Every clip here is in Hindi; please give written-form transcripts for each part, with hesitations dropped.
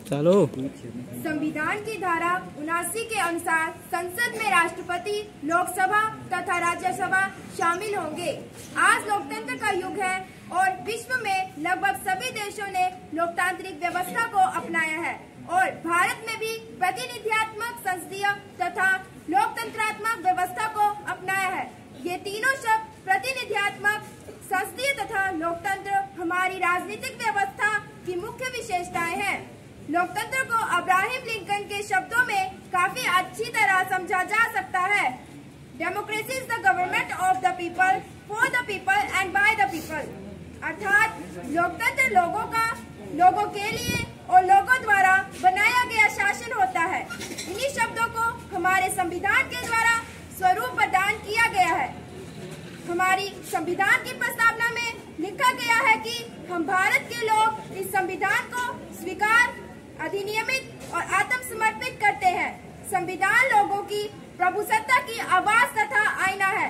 चलो। संविधान की धारा 79 के अनुसार संसद में राष्ट्रपति, लोकसभा तथा राज्यसभा शामिल होंगे। आज लोकतंत्र का युग है और विश्व में लगभग सभी देशों ने लोकतांत्रिक व्यवस्था को अपनाया है और भारत में भी प्रतिनिधियात्मक, संसदीय तथा लोकतंत्रात्मक व्यवस्था को अपनाया है। ये तीनों शब्द प्रतिनिधियात्मक, संसदीय तथा लोकतंत्र हमारी राजनीतिक व्यवस्था की मुख्य विशेषताएं हैं। लोकतंत्र को अब्राहम लिंकन के शब्दों में काफी अच्छी तरह समझा जा सकता है। Democracy is the government of the people, for the people and by the people. अर्थात लोकतंत्र लोगों के लिए और लोगों द्वारा बनाया गया शासन होता है। इन्हीं शब्दों को हमारे संविधान के द्वारा स्वरूप प्रदान किया गया है। हमारी संविधान की प्रस्तावना में लिखा गया है कि हम भारत के लोग इस संविधान को स्वीकार, अधिनियमित और आत्मसमर्पित करते हैं। संविधान लोगों की प्रभुसत्ता की आवाज तथा आईना है।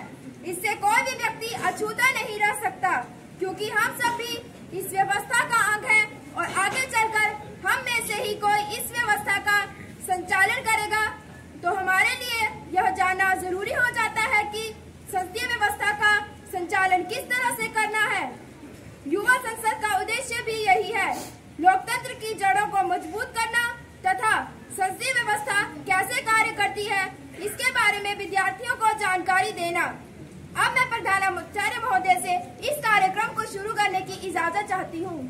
इससे कोई भी व्यक्ति अछूता नहीं रह सकता, क्योंकि हम सब भी इस व्यवस्था का अंग है और आगे चलकर हम में से ही कोई इस व्यवस्था का संचालन करेगा। तो हमारे लिए यह जानना जरूरी हो जाता है कि संसदीय व्यवस्था का संचालन किस तरह से करना है। युवा संसद का उद्देश्य भी यही है, लोकतंत्र की जड़ों को मजबूत करना तथा संसदीय व्यवस्था कैसे कार्य करती है इसके बारे में विद्यार्थियों को जानकारी देना। अब मैं प्रधानाचार्य महोदय से इस कार्यक्रम को शुरू करने की इजाजत चाहती हूँ।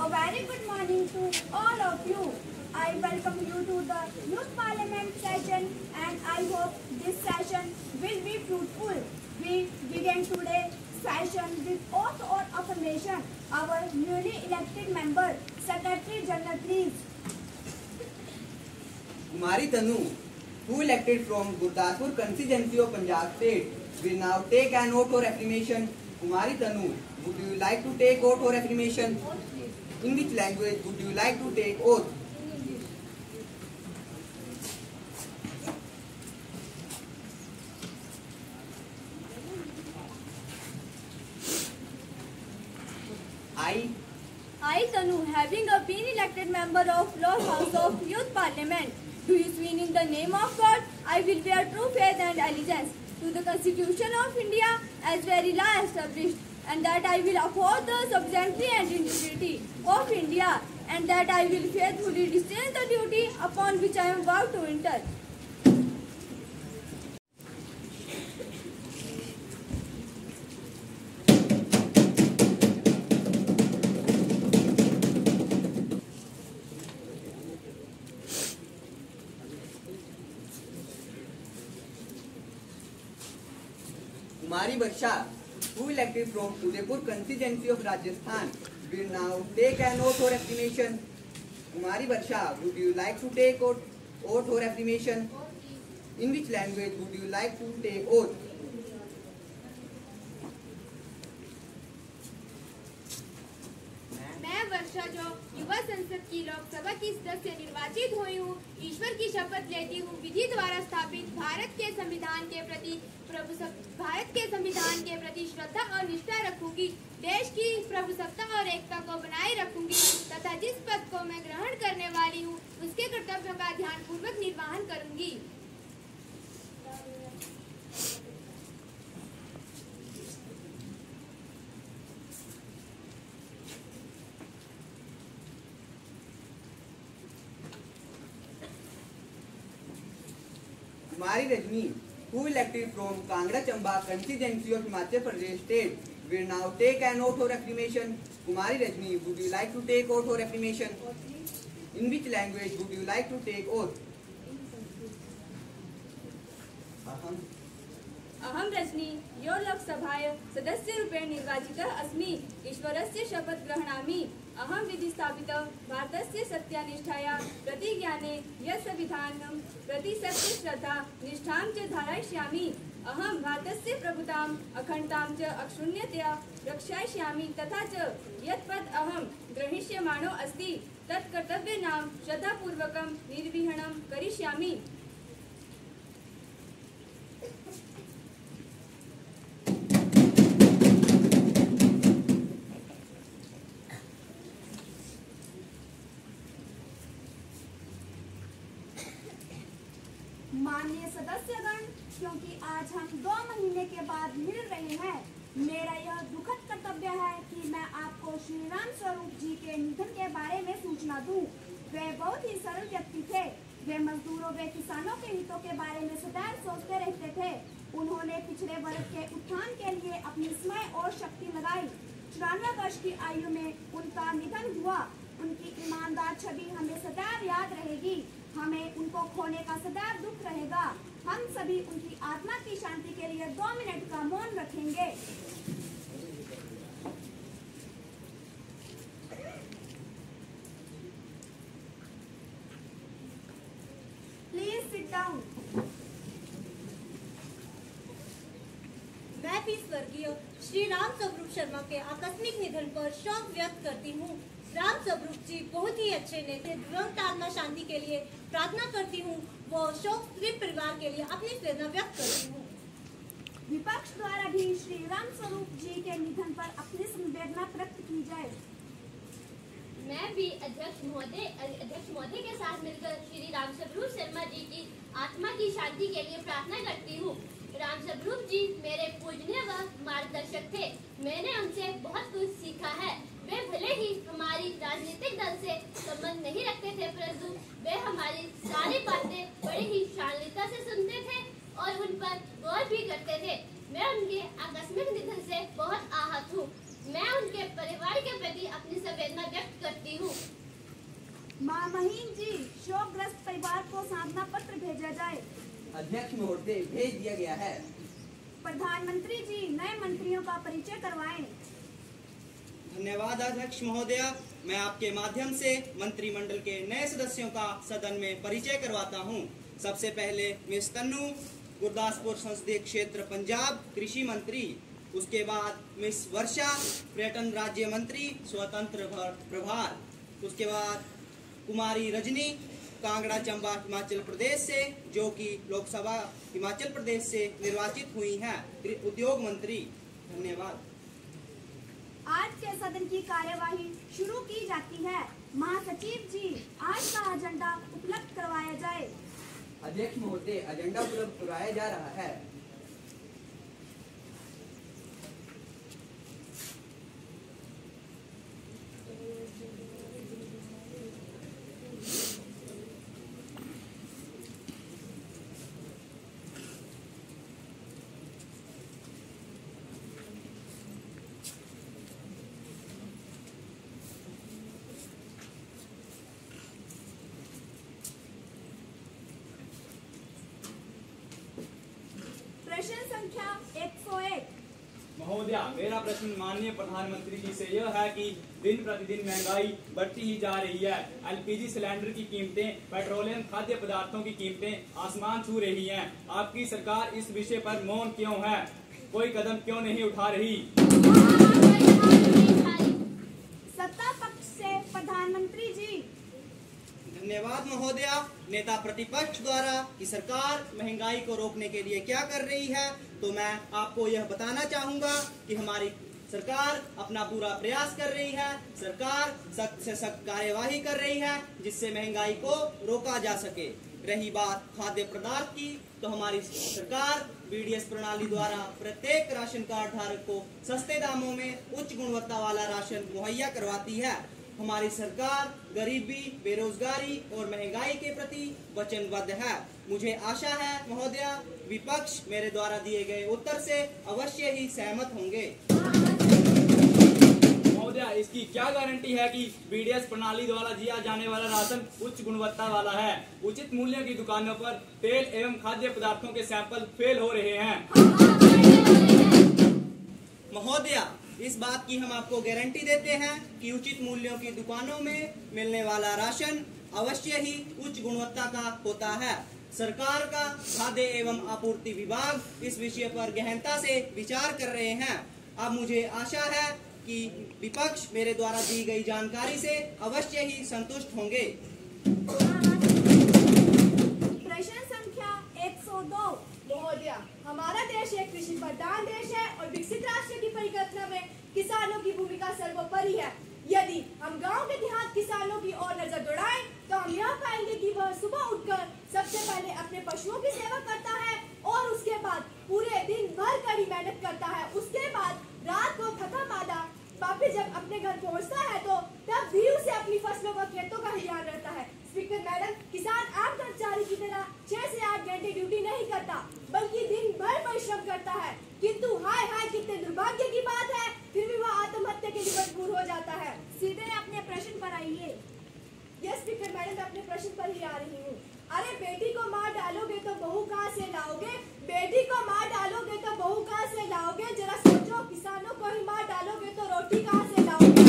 A very good morning to all of you. I welcome you to the Youth Parliament session and I hope this session will be fruitful. We begin today's session with oath or affirmation. Our newly elected member, Secretary General, please. Kumari Tanu, who elected from Gurdaspur constituency of Punjab State, will now take an oath or affirmation. Kumari Tanu, would you like to take oath or affirmation? In which language would you like to take oath? I, Tanu, having been elected member of Lower House of Youth Parliament, do you swear in the name of God, I will bear true faith and allegiance to the Constitution of India as very law established, and that I will uphold the sovereignty and integrity of India, and that I will faithfully discharge the duty upon which I am about to enter. Kumari Barsha, who elected from Udaipur constituency of Rajasthan, will now take an oath or affirmation. Kumari Barsha, would you like to take oath or affirmation? In which language would you like to take oath? मैं वर्षा जो युवा संसद की लोकसभा की सदस्य निर्वाचित हुई हूँ, ईश्वर की शपथ लेती हूँ विधि द्वारा स्थापित भारत के संविधान के प्रति श्रद्धा और निष्ठा रखूंगी, देश की प्रभुसत्ता और एकता को बनाए रखूंगी तथा जिस पद को मैं ग्रहण करने वाली हूँ उसके कर्तव्यों का ध्यानपूर्वक निर्वहन करूंगी। Kumari Rajni, who elected from Kangra Chamba constituency of Himachal Pradesh state, will now take an oath or affirmation. Kumari Rajni, would you like to take oath or affirmation? In which language would you like to take oath? अहम रजनी यो लोकसभाय सदस्यरूपेण निर्वाचितः अस्मि, ईश्वरस्य शपथ ग्रहणामि। अहम विधि स्थापित भारतस्य सत्यानिष्ठाया प्रतिज्ञाने यत् संविधानं प्रति सत्य श्रद्धा निष्ठां च धारयिष्यामि। अहम भारतस्य प्रभुताम् अखण्डतां च अक्षुण्णतया रक्षयिष्यामि तथा च यत् पद अहं ग्रहीष्यमाणो अस्ति तत् कर्तव्यनां श्रद्धापूर्वकं निर्वहणं करिष्यामि। माननीय सदस्यगण, क्योंकि आज हम 2 महीने के बाद मिल रहे हैं, मेरा यह दुखद कर्तव्य है कि मैं आपको श्री राम स्वरूप जी के निधन के बारे में सूचना दूं। वे बहुत ही सरल व्यक्ति थे। वे मजदूरों व किसानों के हितों के बारे में सदैव सोचते रहते थे। उन्होंने पिछड़े वर्ग के उत्थान के लिए अपनी समय और शक्ति लगाई। 94 वर्ष की आयु में उनका निधन हुआ। उनकी ईमानदार छवि हमें सदैव याद रहेगी। हमें उनको खोने का सदैव दुख रहेगा। हम सभी उनकी आत्मा की शांति के लिए 2 मिनट का मौन रखेंगे। Please sit down. मैं भी स्वर्गीय श्री राम स्वरूप शर्मा के आकस्मिक निधन पर शोक व्यक्त करती हूँ। राम स्वरूप जी बहुत ही अच्छे नेता, दिवंगत आत्मा शांति के लिए प्रार्थना करती हूँ। वो शोक परिवार के लिए अपनी प्रेरणा व्यक्त करती हूँ। विपक्ष द्वारा भी श्री राम स्वरूप जी के निधन पर अपनी संवेदना व्यक्त की जाए। मैं भी अध्यक्ष महोदय के साथ मिलकर श्री राम स्वरूप शर्मा जी की आत्मा की शांति के लिए प्रार्थना करती हूँ। राम स्वरूप जी मेरे पूजनीय व मार्गदर्शक थे। मैंने उनसे बहुत कुछ सीखा है। वे भले ही हमारी राजनीतिक दल से संबंध नहीं रखते थे, परंतु वे हमारी सारी बातें बड़ी ही शालीनता से सुनते थे और उन पर गौर भी करते थे। मैं उनके आकस्मिक निधन से बहुत आहत हूँ। मैं उनके परिवार के प्रति अपनी संवेदना व्यक्त करती हूँ। माँ महीन जी, शोकग्रस्त परिवार को सांत्वना पत्र भेजा जाए। अध्यक्ष महोदय, भेज दिया गया है। प्रधानमंत्री जी, नए मंत्रियों का परिचय करवाएं। धन्यवाद अध्यक्ष महोदय। मैं आपके माध्यम से मंत्रिमंडल के नए सदस्यों का सदन में परिचय करवाता हूं। सबसे पहले मिस तन्नू, गुरदासपुर संसदीय क्षेत्र पंजाब, कृषि मंत्री। उसके बाद मिस वर्षा, पर्यटन राज्य मंत्री, स्वतंत्र प्रभार। उसके बाद कुमारी रजनी, कांगड़ा चंबा हिमाचल प्रदेश से, जो कि लोकसभा हिमाचल प्रदेश से निर्वाचित हुई हैं, उद्योग मंत्री। धन्यवाद। आज के सदन की कार्यवाही शुरू की जाती है। महासचिव जी, आज का एजेंडा उपलब्ध करवाया जाए। अध्यक्ष महोदय, एजेंडा उपलब्ध कराया जा रहा है। प्रश्न संख्या 101। महोदय, मेरा प्रश्न माननीय प्रधानमंत्री जी से यह है कि दिन प्रतिदिन महंगाई बढ़ती ही जा रही है। एलपीजी सिलेंडर की कीमतें, पेट्रोलियम खाद्य पदार्थों की कीमतें आसमान छू रही हैं। आपकी सरकार इस विषय पर मौन क्यों है? कोई कदम क्यों नहीं उठा रही? सत्ता पक्ष से प्रधानमंत्री जी। धन्यवाद महोदय। नेता प्रतिपक्ष द्वारा कि सरकार महंगाई को रोकने के लिए क्या कर रही है, तो मैं आपको यह बताना चाहूंगा कि हमारी सरकार अपना पूरा प्रयास कर रही है। सरकार सख्त से सख्त कार्यवाही कर रही है जिससे महंगाई को रोका जा सके। रही बात खाद्य पदार्थ की, तो हमारी सरकार बीडीएस प्रणाली द्वारा प्रत्येक राशन कार्ड धारक को सस्ते दामों में उच्च गुणवत्ता वाला राशन मुहैया करवाती है। हमारी सरकार गरीबी, बेरोजगारी और महंगाई के प्रति वचनबद्ध है। मुझे आशा है महोदय, विपक्ष मेरे द्वारा दिए गए उत्तर से अवश्य ही सहमत होंगे। महोदय, इसकी क्या गारंटी है कि बीडीएस प्रणाली द्वारा दिया जाने वाला राशन उच्च गुणवत्ता वाला है? उचित मूल्य की दुकानों पर तेल एवं खाद्य पदार्थों के सैंपल फेल हो रहे हैं। महोदय, इस बात की हम आपको गारंटी देते हैं कि उचित मूल्यों की दुकानों में मिलने वाला राशन अवश्य ही उच्च गुणवत्ता का होता है। सरकार का खाद्य एवं आपूर्ति विभाग इस विषय पर गहनता से विचार कर रहे हैं। अब मुझे आशा है कि विपक्ष मेरे द्वारा दी गई जानकारी से अवश्य ही संतुष्ट होंगे। प्रश्न संख्या 102। महोदया, हमारा देश एक कृषि प्रधान देश है और विकसित राष्ट्र की परिकल्पना में किसानों की भूमिका सर्वोपरि है। यदि हम गांव के देहात किसानों की ओर नजर दौड़ाएं तो हम यह पाएंगे कि वह सुबह उठकर सबसे पहले अपने पशुओं की सेवा करता है और उसके बाद पूरे दिन भर कड़ी मेहनत करता है। उसके बाद रात को खत्म आधा वापिस जब अपने घर पहुंचता है तो तब भी उसे अपनी फसलों व खेतों का ध्यान रहता है। स्पीकर मैडम, किसान आम कर्मचारी की तरह 6 से 8 घंटे ड्यूटी नहीं करता बल्कि दिन भर परिश्रम करता है, किंतु हाय हाय कितने दुर्भाग्य की बात है, फिर भी वह आत्महत्या के लिए मजबूर हो जाता है। सीधे अपने प्रश्न पर आइए। यस स्पीकर मैडम, मैं अपने प्रश्न पर ही आ रही हूँ। अरे बेटी को मार डालोगे तो बहू कहाँ से लाओगे? बेटी को मार डालोगे तो बहू कहाँ से लाओगे? जरा सोचो, किसानों को ही मार डालोगे तो रोटी कहाँ से लाओगे?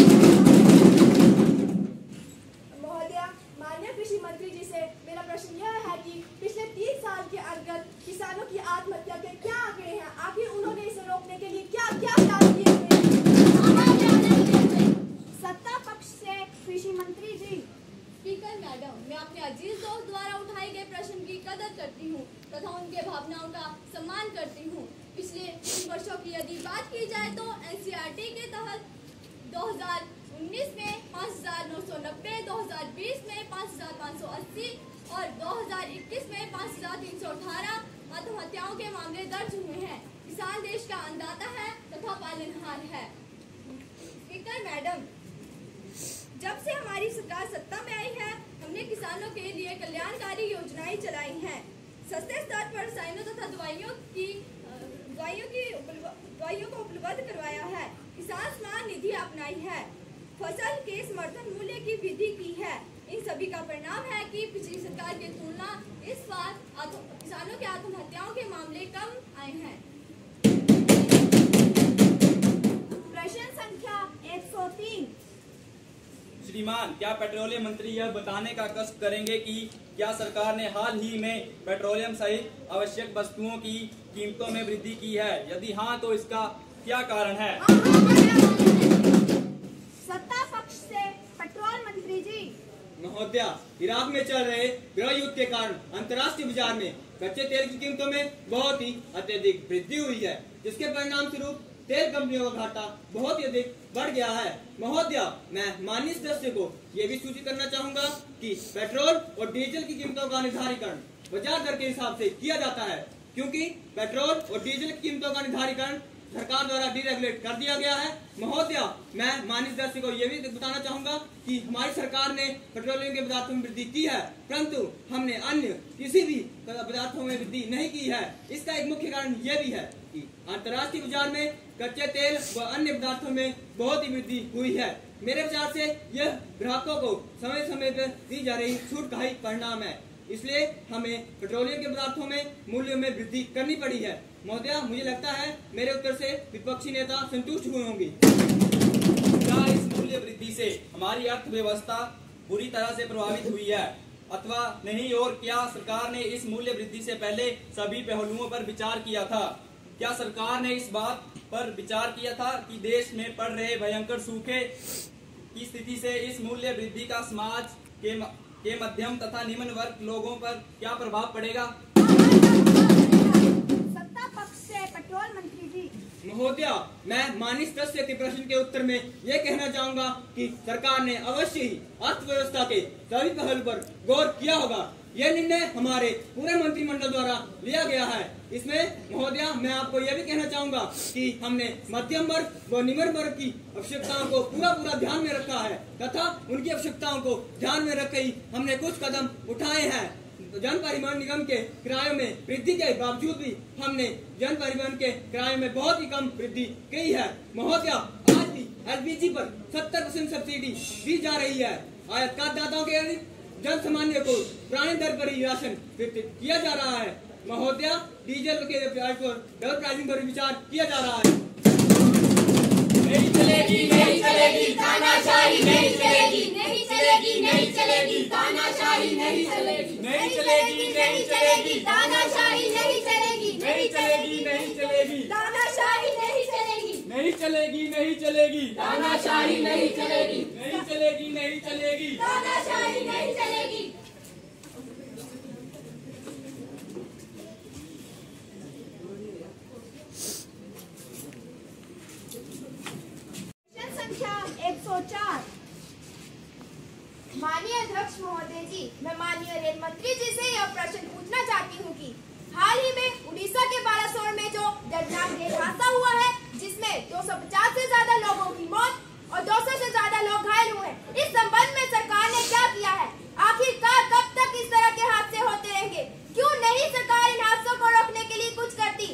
महोदया, माननीय कृषि मंत्री जी से मेरा प्रश्न यह है कि पिछले 3 साल के अंतर्गत किसानों की आत्महत्या के क्या आंकड़े हैं? आखिर उन्होंने इसे रोकने के लिए क्या क्या कार्य किए हुए? सत्ता पक्ष से कृषि मंत्री जी। स्पीकर मैडम, मैं अपने अजीज दोस्त द्वारा उठाए गए प्रश्न की कदर करती हूँ तथा उनके भावनाओं का सम्मान करती हूँ। पिछले 3 वर्षों की यदि बात की जाए तो एनसीईआरटी के तहत 2019 में 5,990, 2020 में 5,580 और 2021 में 5,318 आत्महत्याओं के मामले दर्ज हुए हैं। किसान देश का अन्नदाता है तथा पालनहार है। स्पीकर मैडम, जब से हमारी सरकार सत्ता में आई है, हमने किसानों के लिए कल्याणकारी योजनाएं चलाई हैं। सस्ते स्तर पर रसायनों तथा दवाइयों को उपलब्ध करवाया है। किसान सम्मान निधि अपनाई है। फसल के समर्थन मूल्य की वृद्धि की है। इन सभी का परिणाम है कि पिछली सरकार की तुलना इस बार किसानों की आत्महत्याओं के मामले कम आए हैं। प्रश्न संख्या 103। श्रीमान, क्या पेट्रोलियम मंत्री यह बताने का कष्ट करेंगे कि क्या सरकार ने हाल ही में पेट्रोलियम सहित आवश्यक वस्तुओं की कीमतों में वृद्धि की है? यदि हाँ तो इसका क्या कारण है? सत्ता पक्ष से पेट्रोल मंत्री जी। महोदया, इराक में चल रहे गृह युद्ध के कारण अंतर्राष्ट्रीय बाजार में कच्चे तेल की कीमतों में बहुत ही अत्यधिक वृद्धि हुई है, जिसके परिणाम स्वरूप तेल कंपनियों का घाटा बहुत ही अधिक बढ़ गया है। महोदया, मैं माननीय सदस्य को ये भी सूचित करना चाहूंगा कि पेट्रोल और डीजल की कीमतों का निर्धारीकरण बाजार दर के हिसाब से किया जाता है, क्योंकि पेट्रोल और डीजल की कीमतों का निर्धारीकरण सरकार द्वारा डीरेगुलेट कर दिया गया है। महोदया, मैं माननीय सदस्य को ये भी बताना चाहूंगा कि हमारी सरकार ने पेट्रोलियम के पदार्थों में वृद्धि की है, परंतु हमने अन्य किसी भी पदार्थों में वृद्धि नहीं की है। इसका एक मुख्य कारण यह भी है कि अंतर्राष्ट्रीय बाजार में कच्चे तेल व अन्य पदार्थों में बहुत ही वृद्धि हुई है। मेरे विचार से यह ग्राहकों को समय समय पर दी जा रही छूट का ही परिणाम है, इसलिए हमें पेट्रोलियम के पदार्थों में मूल्यों में वृद्धि करनी पड़ी है। महोदया, मुझे लगता है मेरे उत्तर से विपक्षी नेता संतुष्ट हुए होंगे। क्या इस मूल्य वृद्धि से हमारी अर्थव्यवस्था बुरी तरह से प्रभावित हुई है अथवा नहीं, और क्या सरकार ने इस मूल्य वृद्धि से पहले सभी पहलुओं पर विचार किया था? क्या सरकार ने इस बात पर विचार किया था कि देश में पड़ रहे भयंकर सूखे की स्थिति से इस मूल्य वृद्धि का समाज के मध्यम तथा निम्न वर्ग लोगों पर क्या प्रभाव पड़ेगा? सत्ता पक्ष से पेट्रोल मंत्री जी। महोदया, मैं माननीय सदस्य के प्रश्न के उत्तर में ये कहना चाहूंगा कि सरकार ने अवश्य ही अर्थव्यवस्था के सभी पहलू पर गौर किया होगा। यह निर्णय हमारे पूरे मंत्रिमंडल द्वारा लिया गया है। इसमें महोदया, मैं आपको यह भी कहना चाहूंगा कि हमने मध्यम वर्ग व निम्न वर्ग की आवश्यकताओं को पूरा ध्यान में रखा है तथा उनकी आवश्यकताओं को ध्यान में रख ही हमने कुछ कदम उठाए हैं। जन परिवहन निगम के किरायों में वृद्धि के बावजूद भी हमने जन परिवहन के किरायों में बहुत ही कम वृद्धि की है। महोदया, आज भी एलपीजी पर 70% सब्सिडी दी जा रही है। आयातदाताओं के जन सामान्य को पुरानी दर पर ही राशन वितरित किया जा रहा है। महोदया, डीजल के प्राइस पर डबल प्राइसिंग पर विचार किया जा रहा है। नहीं चलेगी, नहीं चलेगी तानाशाही, नहीं चलेगी, नहीं चलेगी, नहीं चलेगी तानाशाही, नहीं चलेगी, नहीं चलेगी, नहीं चलेगी तानाशाही, नहीं चलेगी, नहीं नहीं चलेगी, नहीं चलेगी, तानाशाही नहीं चलेगी, नहीं चलेगी, नहीं चलेगी, तानाशाही नहीं चलेगी, नहीं चलेगी, नहीं चलेगी, तानाशाही नहीं चलेगी। प्रश्न संख्या 104। माननीय अध्यक्ष महोदय जी, मैं माननीय रेल मंत्री जी से यह प्रश्न पूछना चाहती हूँ कि हाल ही में उड़ीसा के बालासोर में जो दर्दनाक रेल हादसा हुआ है, जिसमें 250 से ज्यादा लोगों की मौत और 200 से ज्यादा लोग घायल हुए, इस संबंध में सरकार ने क्या किया है? आखिरकार कब तक इस तरह के हादसे होते रहेंगे? क्यों नहीं सरकार इन हादसों को रोकने के लिए कुछ करती?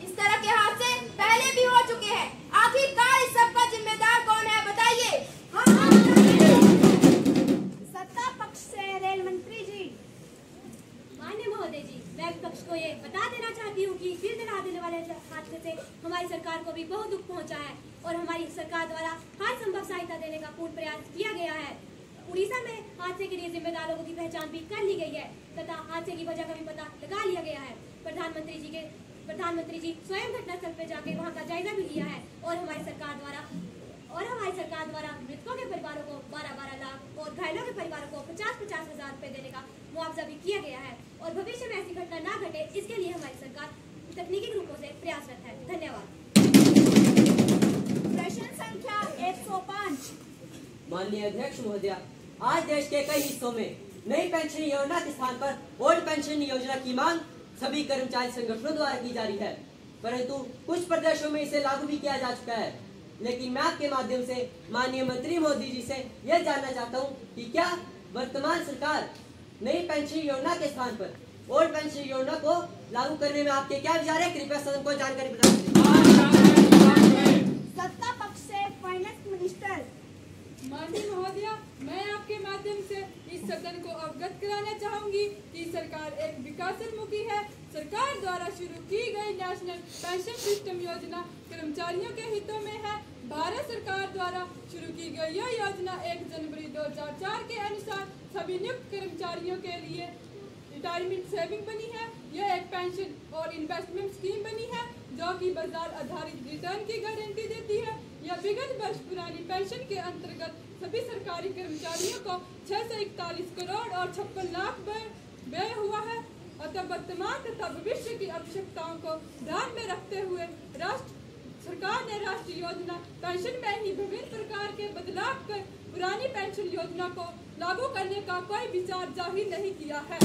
इस तरह के हादसे पहले भी हो चुके हैं, आखिरकार इस सब का जिम्मेदार कौन है, बताइए। सत्ता पक्ष से रेल मंत्री जी। माननीय महोदय जी, मैं विपक्ष को ये बता देना चाहती हूँ कि दिल दहला देने वाले हादसे से हमारी सरकार को भी बहुत दुख पहुँचा है और हमारी सरकार द्वारा हर संभव सहायता देने का पूर्ण प्रयास किया गया है। उड़ीसा में हादसे के लिए जिम्मेदार लोगों की पहचान भी कर ली गई है तथा हादसे की वजह का भी पता लगा लिया गया है। प्रधानमंत्री जी स्वयं घटनास्थल पर जाके वहाँ का जायजा भी लिया है और हमारी सरकार द्वारा मृतकों के परिवारों को 12-12 लाख और घायलों के परिवारों को 50-50 हजार रुपए देने का मुआवजा भी किया गया है और भविष्य में ऐसी घटना न घटे, इसके लिए हमारी सरकार तकनीकी रूपों से प्रयासरत है। धन्यवाद। प्रश्न संख्या 105। माननीय अध्यक्ष महोदया, आज देश के कई हिस्सों में नई पेंशन योजना के स्थान पर ओल्ड पेंशन योजना की मांग सभी कर्मचारी संगठनों द्वारा की जा रही है, परंतु कुछ प्रदेशों में इसे लागू भी किया जा चुका है। लेकिन मैं आपके माध्यम से माननीय मंत्री मोदी जी से यह जानना चाहता हूं कि क्या वर्तमान सरकार नई पेंशन योजना के स्थान पर ओल्ड पेंशन योजना को लागू करने में आपके क्या विचार है? कृपया सदन को जानकारी प्रदान करें। सत्ता पक्ष से फाइनेंस मिनिस्टर। माननीय महोदया, मैं आपके माध्यम से इस सदन को अवगत कराना चाहूंगी कि सरकार एक विकासोन्मुखी है। सरकार द्वारा शुरू की गई नेशनल पेंशन सिस्टम योजना कर्मचारियों के हितों में है। भारत सरकार द्वारा शुरू की गई यह योजना 1 जनवरी 2004 के अनुसार सभी नियुक्त कर्मचारियों के लिए रिटायरमेंट सेविंग बनी है। यह एक पेंशन और इन्वेस्टमेंट स्कीम बनी है जो कि बाजार आधारित रिटर्न की गारंटी देती है। यह विगत वर्ष पुरानी पेंशन के अंतर्गत सभी सरकारी कर्मचारियों को 641 करोड़ और 56 लाख व्यय हुआ है। अतः वर्तमान तथा भविष्य की आवश्यकताओं को ध्यान में रखते हुए सरकार ने राष्ट्रीय योजना पेंशन में ही विभिन्न प्रकार के बदलाव कर पुरानी पेंशन योजना को लागू करने का कोई विचार जाहिर नहीं किया है।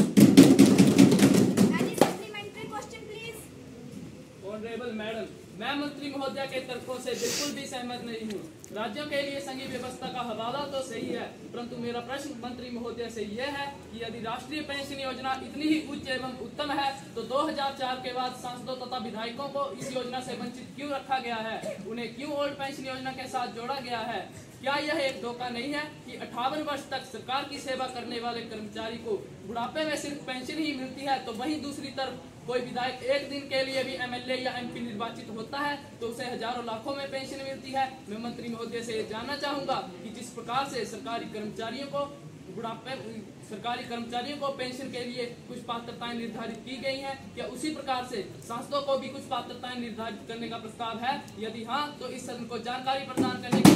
ऑनरेबल मैडम, मैं मंत्री महोदया के तरफों से बिल्कुल भी सहमत नहीं हूँ। राज्यों के लिए संघीय व्यवस्था का हवाला तो सही है, परंतु मेरा प्रश्न मंत्री महोदया से यह है कि यदि राष्ट्रीय पेंशन योजना इतनी ही उच्च एवं उत्तम है तो 2004 के बाद सांसदों तथा विधायकों को इस योजना से वंचित क्यों रखा गया है? उन्हें क्यों ओल्ड पेंशन योजना के साथ जोड़ा गया है? क्या यह एक धोखा नहीं है कि 58 वर्ष तक सरकार की सेवा करने वाले कर्मचारी को बुढ़ापे में सिर्फ पेंशन ही मिलती है, तो वहीं दूसरी तरफ कोई विधायक एक दिन के लिए भी एमएलए या एमपी निर्वाचित होता है तो उसे हजारों लाखों में पेंशन मिलती है। मैं मंत्री महोदय से जानना चाहूंगा कि जिस प्रकार से सरकारी कर्मचारियों को पेंशन के लिए कुछ पात्रताएं निर्धारित की गई हैं, क्या उसी प्रकार से सांसदों को भी कुछ पात्रताएं निर्धारित करने का प्रस्ताव है? यदि हाँ, तो इस सदन को जानकारी प्रदान करने की।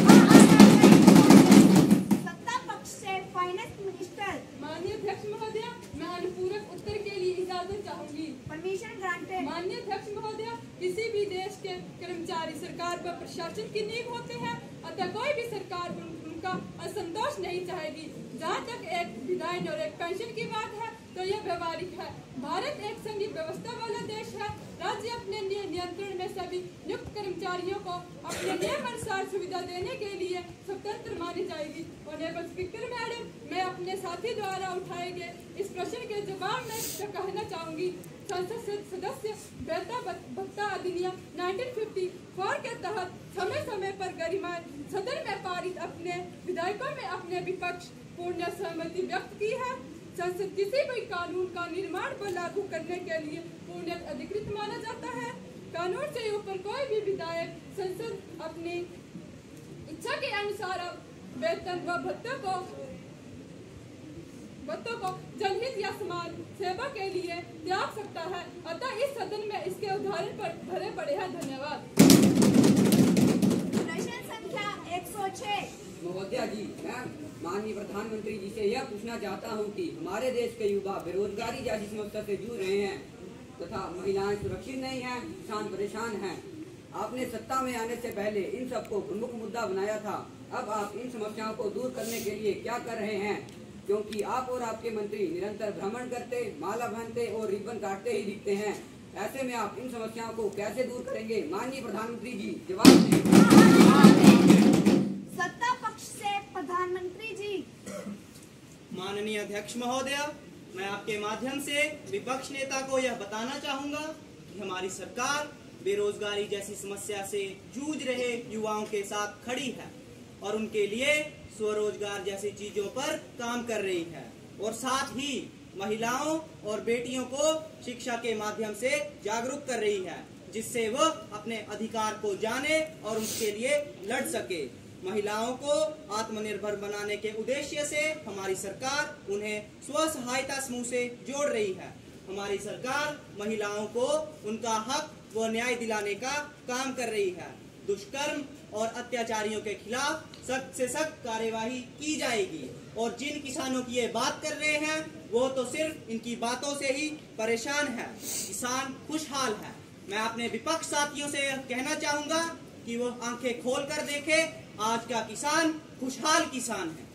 सत्ता पक्ष से फाइनेंस मिनिस्टर। माननीय अध्यक्ष महोदया, मैं अनुपूरक उत्तर के लिए इजाजत चाहूंगी। Permission granted. माननीय अध्यक्ष महोदया, किसी भी देश के कर्मचारी सरकार पर प्रशासन की नींव होते हैं, अतः कोई भी सरकार उनका असंतोष नहीं चाहेगी। जहाँ तक एक विधायन और एक पेंशन की बात है तो यह व्यवहारिक है। भारत एक संघीय व्यवस्था वाला देश है। राज्य अपने नियंत्रण में सभी नियुक्त कर्मचारियों को अपने नियमानुसार सुविधा देने के लिए स्वतंत्र मानी जाएगी। ऑनरेबल स्पीकर मैडम, मैं अपने साथी द्वारा उठाए गए इस प्रश्न के जवाब में कहना चाहूंगी। संसद सदस्य वेतन भत्ता अधिनियम 1954 के तहत समय समय पर गरिमा सदन में पारित अपने विधायकों में अपने विपक्ष पूर्ण सहमति व्यक्त की है। संसद किसी भी कानून का निर्माण व लागू करने के लिए पूर्ण अधिकृत माना जाता है। कानून से ऊपर कोई भी विधायक संसद अपनी इच्छा के अनुसार वेतन व भत्ते को बच्चों को जनहित या समाज सेवा के लिए त्याग सकता है। अतः इस सदन में इसके उदाहरण पर भरे पड़े हैं। धन्यवाद। प्रश्न संख्या 106। महोदया जी, मैं माननीय प्रधानमंत्री जी से यह पूछना चाहता हूं कि हमारे देश के युवा बेरोजगारी जैसी समस्या से जूझ रहे हैं तथा महिलाएं सुरक्षित नहीं हैं, किसान परेशान हैं। आपने सत्ता में आने से पहले इन सबको प्रमुख मुद्दा बनाया था। अब आप इन समस्याओं को दूर करने के लिए क्या कर रहे हैं? क्योंकि आप और आपके मंत्री निरंतर भ्रमण करते, माला बांधते और रिबन काटते ही दिखते हैं। ऐसे में आप इन समस्याओं को कैसे दूर करेंगे? माननीय प्रधानमंत्री जी, जवाब दें। सत्ता पक्ष से प्रधानमंत्री जी। माननीय अध्यक्ष महोदय, मैं आपके माध्यम से विपक्ष नेता को यह बताना चाहूंगा कि हमारी सरकार बेरोजगारी जैसी समस्या से जूझ रहे युवाओं के साथ खड़ी है और उनके लिए स्वरोजगार जैसी चीजों पर काम कर रही है और साथ ही महिलाओं और बेटियों को शिक्षा के माध्यम से जागरूक कर रही है, जिससे वह अपने अधिकार को जाने और उसके लिए लड़ सके। महिलाओं को आत्मनिर्भर बनाने के उद्देश्य से हमारी सरकार उन्हें स्व सहायता समूह से जोड़ रही है। हमारी सरकार महिलाओं को उनका हक व न्याय दिलाने का काम कर रही है। दुष्कर्म और अत्याचारियों के खिलाफ सख्त से सख्त कार्यवाही की जाएगी और जिन किसानों की ये बात कर रहे हैं वो तो सिर्फ इनकी बातों से ही परेशान है। किसान खुशहाल है। मैं अपने विपक्ष साथियों से यह कहना चाहूंगा कि वो आंखें खोल कर देखें, आज का किसान खुशहाल किसान है।